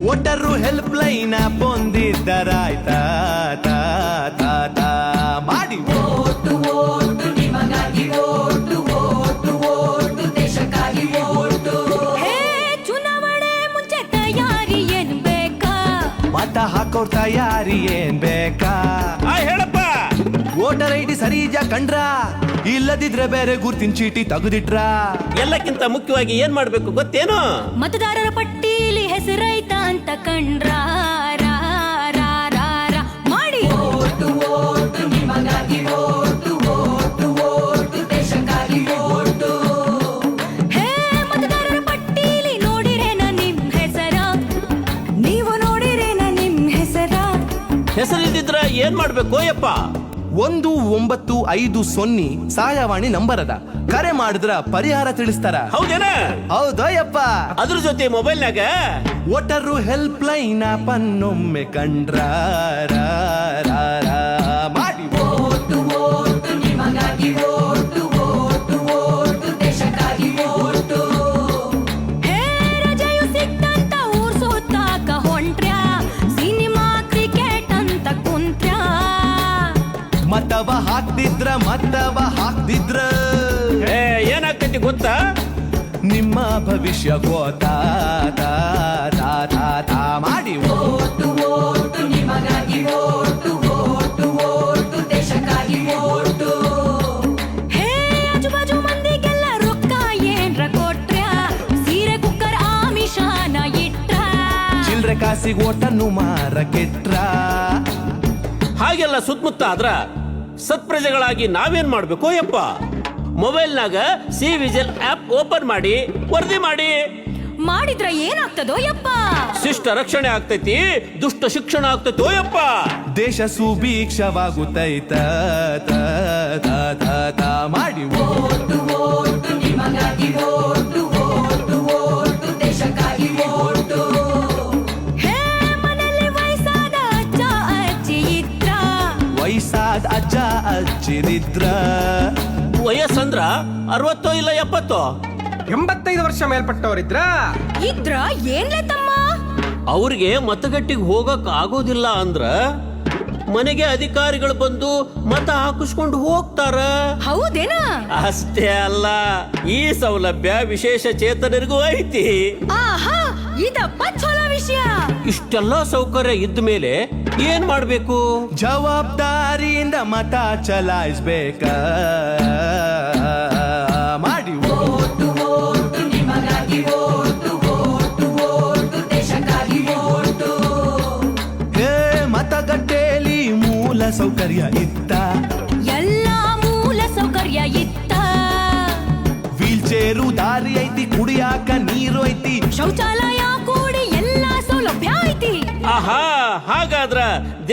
ಒಟ್ಟರು help line ಹೊಂದಿದ್ದರಾಯ್ತಾ ತಾ ತಾ ತಾ ಮಾಡಿ ಓಟು ಓಟು ನಿಮಗಾಗಿ ಓಟು ಓಟು ಓಟು ದೇಶಕ್ಕಾಗಿ ಓಟು. ಚುನಾವಣೆ ಮುಂಚೆ ತಯಾರಿ ಏನ್ ಬೇಕಾ? ಮತ ಹಾಕೋರ್ ತಯಾರಿ ಏನ್ ಬೇಕಾ? ಹೇಳಪ್ಪ. ವೋಟರ್ ಐಡಿ ಸರಿ ಇದ್ಯಾ ಕಂಡ್ರ? ಇಲ್ಲದಿದ್ರೆ ಬೇರೆ ಗುರ್ತಿನ ಚೀಟಿ ತೆಗೆದಿಟ್ರ? ಎಲ್ಲಕ್ಕಿಂತ ಮುಖ್ಯವಾಗಿ ಏನ್ ಮಾಡ್ಬೇಕು ಗೊತ್ತೇನು? ಮತದಾರರ ಪಟ್ಟೀಲಿ ಹೆಸರೈತ ಅಂತ ಕಂಡ್ರ ರಾ, ರಾ, ರಾ, ರಾ ಮಾಡಿ ಓಟು ಓಟು ನಿಮಗಾಗಿ ಓಟು ಓಟು ಓಟು ದೇಶಕ್ಕಾಗಿ ಓಟು. ಮತದಾರರ ಪಟ್ಟೀಲಿ ನೋಡಿರೇನ ನಿಮ್ ಹೆಸರ? ನೀವು ನೋಡಿರೇನ ನಿಮ್ ಹೆಸರ? ಹೆಸರಿದ್ದಿದ್ರ ಏನ್ ಮಾಡ್ಬೇಕು ಯಪ್ಪ? 1950 ಸಹಾಯವಾಣಿ ನಂಬರ್ ಅದ. ಕರೆ ಮಾಡಿದ್ರ ಪರಿಹಾರ ತಿಳಿಸ್ತಾರ. ಹೌದೇನ? ಹೌದಯ್ಯಪ್ಪ. ಅದ್ರ ಜೊತೆ ಮೊಬೈಲ್ನಾಗ ಒಟ್ಟರು ಹೆಲ್ಪ್ ಲೈನ್ ಪನ್ನೊಮ್ಮೆ ಕಂಡ್ರ ರಾ, ರಾ, ರಾ ಮಾಡಿ ಓಟು ಓಟು ನಿಮಗಾಗಿ ಓಟು ಓಟು ಓಟು ದೇಶಕ್ಕಾಗಿ ಓಟು. ರಜೆಯು ಸಿಕ್ತಂತ ಊರ್ ಸುತ್ತಾಕ ಹೊಂಟ್ರ್ಯಾ? ಸಿನಿಮಾ ಕ್ರಿಕೆಟ್ ಅಂತ ಕುಂತ್ರ್ಯಾ? ಮತವ ಹಾಕ್ತಿದ್ರ ಏನಾಗ್ತೈತಿ ಗೊತ್ತಾ? ನಿಮ್ಮ ಭವಿಷ್ಯ ಗೋತಾ ತಾ, ತಾ, ತಾ, ತಾ ಮಾಡಿ ಓಟು ಓಟು ನಿಮಗಾಗಿ ಓಟು ಓಟು ಓಟು ದೇಶಕ್ಕಾಗಿ ಓಟು. ಆಜು ಬಾಜು ಮಂದಿಗೆಲ್ಲ ರೊಕ್ಕ ಏನ್ರ ಕೊಟ್ರ್ಯಾ? ಸೀರೆ ಕುಕ್ಕರ್ ಆಮಿಷಾನ ಇಟ್ರ? ಚಿಲ್ರೆ ಕಾಸಿಗೆ ಓಟನ್ನು ಮಾರ ಕೆಟ್ರ? ಹಾಗೆಲ್ಲ ಸುತ್ತಮುತ್ತ ಆದ್ರ ಸತ್ಪ್ರಜೆಗಳಾಗಿ ನಾವೇನ್ ಮಾಡ್ಬೇಕು ಯಪ್ಪ? ಮೊಬೈಲ್ನಾಗ ಸಿ ವಿಜಿಲ್ ಆಪ್ ಓಪನ್ ಮಾಡಿ ವರದಿ ಮಾಡಿ. ಮಾಡಿದ್ರ ಏನಾಗ್ತದೋ ಯಪ್ಪ? ಶಿಷ್ಟ ರಕ್ಷಣೆ ಆಗ್ತೈತಿ, ದುಷ್ಟ ಶಿಕ್ಷಣ ಆಗ್ತೈತೋ ಯಪ್ಪ. ದೇಶ ಸುಭೀಕ್ಷವಾಗುತ್ತೈತ ತಾ, ತಾ, ತಾ, ತಾ ಮಾಡಿ ಓಟು ಓಟು ನಿಮಗಾಗಿ ಓಟು ಓಟು ಓಟು ದೇಶಕ್ಕಾಗಿ ಓಟು. ಮನೆಯಲ್ಲಿ ವಯಸ್ಸಾದ ಅಜ್ಜ ಅಜ್ಜಿ ಇದ್ರ? ವಯಸ್ಸಾದ ಅಜ್ಜ ಅಜ್ಜಿರಿದ್ರ? ವಯಸ್ಸಂದ್ರ 60 ಇಲ್ಲ 70? 85 ವರ್ಷ ಮೇಲ್ಪಟ್ಟವರಿದ್ರ? ಇದ್ರ ಏನ್ಲೆ ತಮ್ಮ? ಅವ್ರಿಗೆ ಮತಗಟ್ಟಿಗೆ ಹೋಗಕ್ ಆಗೋದಿಲ್ಲ ಅಂದ್ರ ಮನೆಗೆ ಅಧಿಕಾರಿಗಳು ಬಂದು ಮತ ಹಾಕಿಸ್ಕೊಂಡು ಹೋಗ್ತಾರ. ಹೌದೇನ? ಅಷ್ಟೇ ಅಲ್ಲ, ಈ ಸೌಲಭ್ಯ ವಿಶೇಷ ಚೇತನರಿಗೂ ಐತಿ. ಆಹಾ, ಇದಪ್ಪ ಚಲೋ ವಿಷಯ. ಇಷ್ಟೆಲ್ಲ ಸೌಕರ್ಯ ಇದ್ದ ಮೇಲೆ ಏನ್ ಮಾಡ್ಬೇಕು? ಜವಾಬ್ದಾರಿಯಿಂದ ಮತ ಚಲಾಯಿಸ್ಬೇಕ ಮಾಡಿ ಓಟು ಓಟು ನಿಮಗಾಗಿ ಓಟು ಓಟು ಓಟು ದೇಶಕ್ಕಾಗಿ ಓಟು. ಮತಗಟ್ಟೆಯಲ್ಲಿ ಮೂಲ ಸೌಕರ್ಯ ಇತ್ತ? ಎಲ್ಲಾ ಮೂಲ ಸೌಕರ್ಯ ಇತ್ತ? ವೀಲ್ ಚೇರು ದಾರಿ ಐತಿ, ಕುಡಿಯಾಕ ನೀರು ಐತಿ, ಶೌಚಾಲಯ ಕೂಡಿ ಎಲ್ಲಾ ಸೌಲಭ್ಯ ಐತಿ. ಆಹಾ, ಹಾಗಾದ್ರ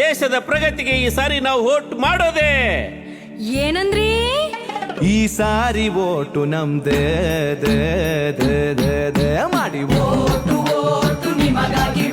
ದೇಶದ ಪ್ರಗತಿಗೆ ಈ ಸಾರಿ ನಾವು ವೋಟ್ ಮಾಡೋದೇ. ಏನಂದ್ರಿ? ಈ ಸಾರಿ ಓಟು ನಮ್ದೇ ದೇ ದೇ ದೇ ದೇ ಮಾಡಿ ಓಟು ಓಟು ನಿಮಗಾಗಿ